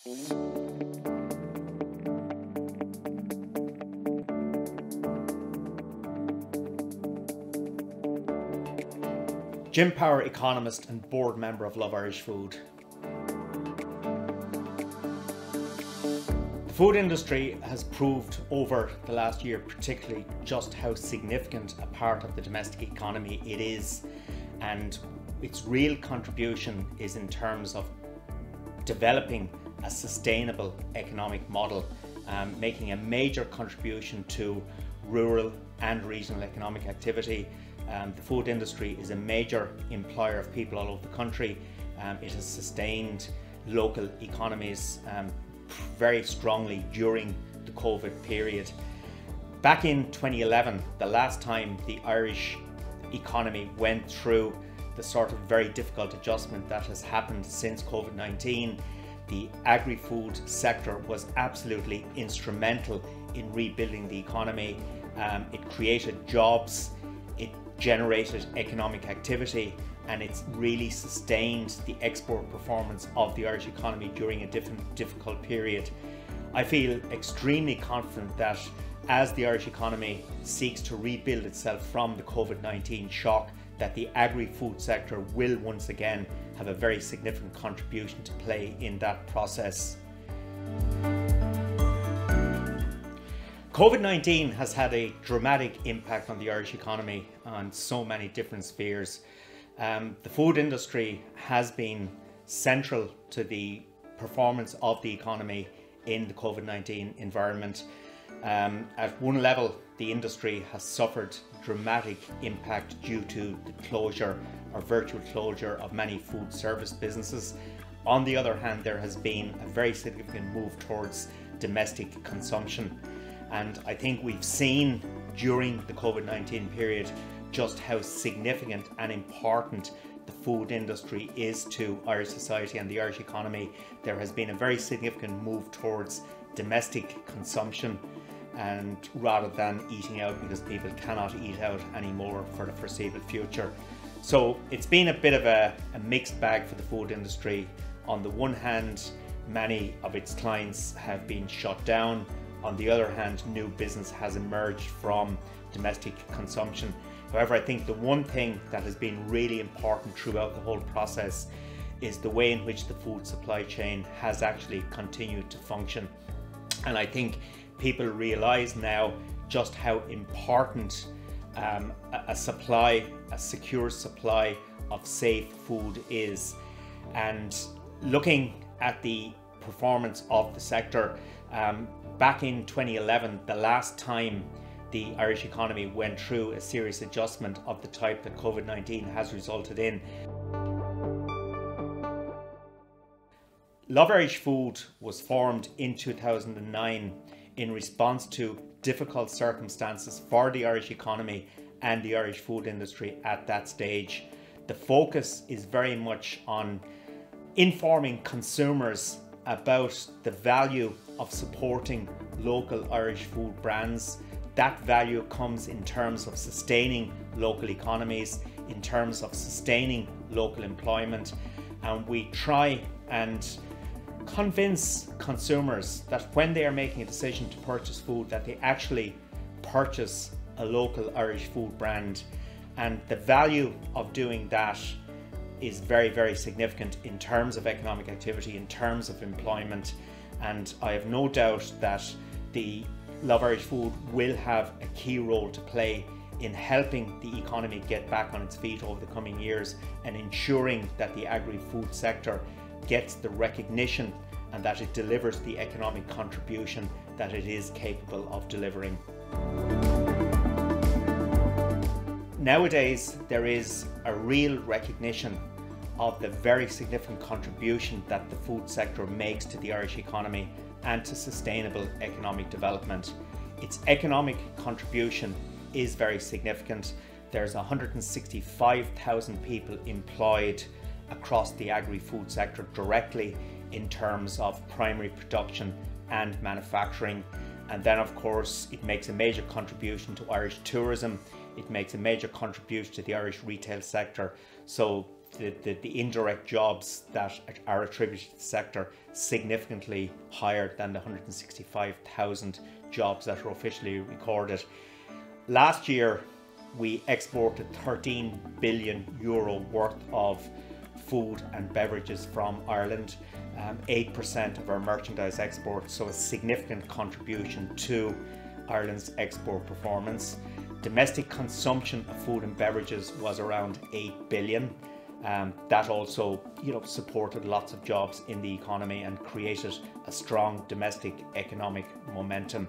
Jim Power, economist and board member of Love Irish Food. The food industry has proved over the last year particularly just how significant a part of the domestic economy it is, and its real contribution is in terms of developing a sustainable economic model, making a major contribution to rural and regional economic activity. The food industry is a major employer of people all over the country. It has sustained local economies very strongly during the COVID period. Back in 2011, the last time the Irish economy went through the sort of very difficult adjustment that has happened since COVID-19, the agri-food sector was absolutely instrumental in rebuilding the economy. It created jobs, it generated economic activity, and it's really sustained the export performance of the Irish economy during a difficult period. I feel extremely confident that as the Irish economy seeks to rebuild itself from the COVID-19 shock, that the agri-food sector will once again have a very significant contribution to play in that process. COVID-19 has had a dramatic impact on the Irish economy on so many different spheres. The food industry has been central to the performance of the economy in the COVID-19 environment. At one level, the industry has suffered dramatic impact due to the closure or virtual closure of many food service businesses. On the other hand, there has been a very significant move towards domestic consumption. And I think we've seen during the COVID-19 period just how significant and important the food industry is to Irish society and the Irish economy. There has been a very significant move towards domestic consumption, and rather than eating out, because people cannot eat out anymore for the foreseeable future. So it's been a bit of a mixed bag for the food industry. On the one hand, many of its clients have been shut down. On the other hand, new business has emerged from domestic consumption. However, I think the one thing that has been really important throughout the whole process is the way in which the food supply chain has actually continued to function. And I think people realise now just how important a secure supply of safe food is. And looking at the performance of the sector, back in 2011, the last time the Irish economy went through a serious adjustment of the type that COVID-19 has resulted in. Love Irish Food was formed in 2009 in response to difficult circumstances for the Irish economy and the Irish food industry at that stage. The focus is very much on informing consumers about the value of supporting local Irish food brands. That value comes in terms of sustaining local economies, in terms of sustaining local employment, and we try and convince consumers that when they are making a decision to purchase food, that they actually purchase a local Irish food brand. And the value of doing that is very, very significant in terms of economic activity, in terms of employment. And I have no doubt that the Love Irish Food will have a key role to play in helping the economy get back on its feet over the coming years, and ensuring that the agri-food sector gets the recognition and that it delivers the economic contribution that it is capable of delivering. Nowadays, there is a real recognition of the very significant contribution that the food sector makes to the Irish economy and to sustainable economic development. Its economic contribution is very significant. There's 165,000 people employed across the agri-food sector directly in terms of primary production and manufacturing. And then of course it makes a major contribution to Irish tourism. It makes a major contribution to the Irish retail sector. So the indirect jobs that are attributed to the sector significantly higher than the 165,000 jobs that are officially recorded. Last year, we exported 13 billion euro worth of food and beverages from Ireland, 8% of our merchandise exports, so a significant contribution to Ireland's export performance. Domestic consumption of food and beverages was around 8 billion. That also, supported lots of jobs in the economy and created a strong domestic economic momentum.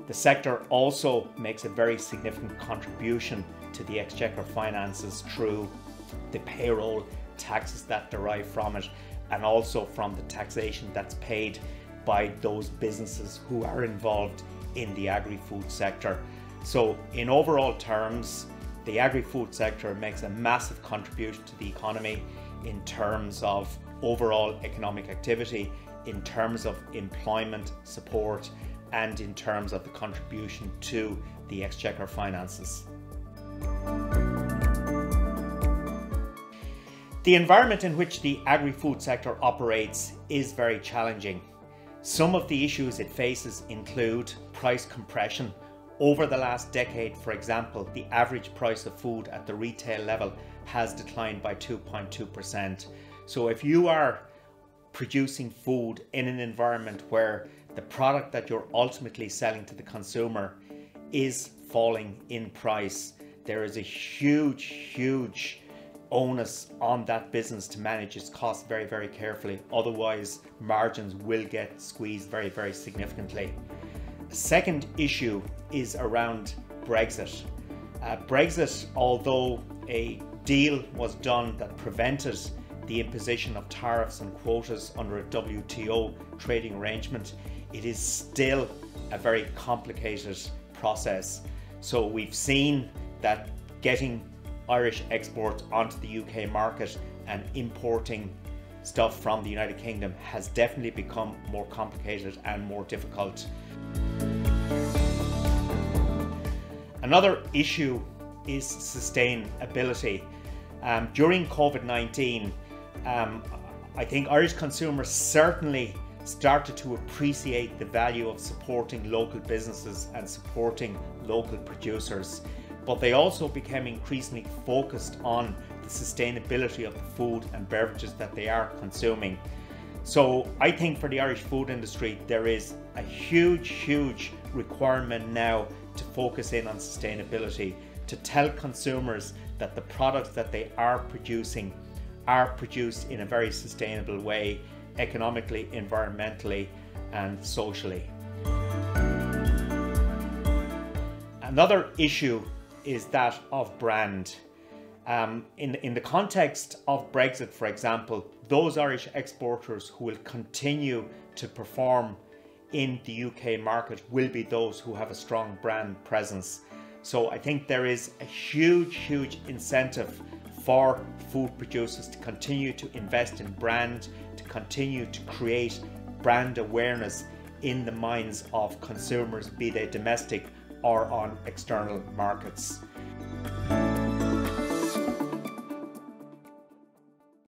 The sector also makes a very significant contribution to the Exchequer finances through the payroll taxes that derive from it, and also from the taxation that's paid by those businesses who are involved in the agri-food sector. So in overall terms, the agri-food sector makes a massive contribution to the economy in terms of overall economic activity, in terms of employment support, and in terms of the contribution to the Exchequer finances. The environment in which the agri-food sector operates is very challenging. Some of the issues it faces include price compression. Over the last decade, for example, the average price of food at the retail level has declined by 2.2%. So if you are producing food in an environment where the product that you're ultimately selling to the consumer is falling in price, there is a huge onus on that business to manage its costs very, very carefully. Otherwise, margins will get squeezed very, very significantly. The second issue is around Brexit. Brexit, although a deal was done that prevented the imposition of tariffs and quotas under a WTO trading arrangement, it is still a very complicated process. So we've seen that getting Irish exports onto the UK market and importing stuff from the United Kingdom has definitely become more complicated and more difficult. Another issue is sustainability. During COVID-19, I think Irish consumers certainly started to appreciate the value of supporting local businesses and supporting local producers, but they also became increasingly focused on the sustainability of the food and beverages that they are consuming. So I think for the Irish food industry, there is a huge requirement now to focus in on sustainability, to tell consumers that the products that they are producing are produced in a very sustainable way, economically, environmentally, and socially. Another issue is that of brand. In the context of Brexit, for example, those Irish exporters who will continue to perform in the UK market will be those who have a strong brand presence. So I think there is a huge incentive for food producers to continue to invest in brand, to continue to create brand awareness in the minds of consumers, be they domestic or on external markets.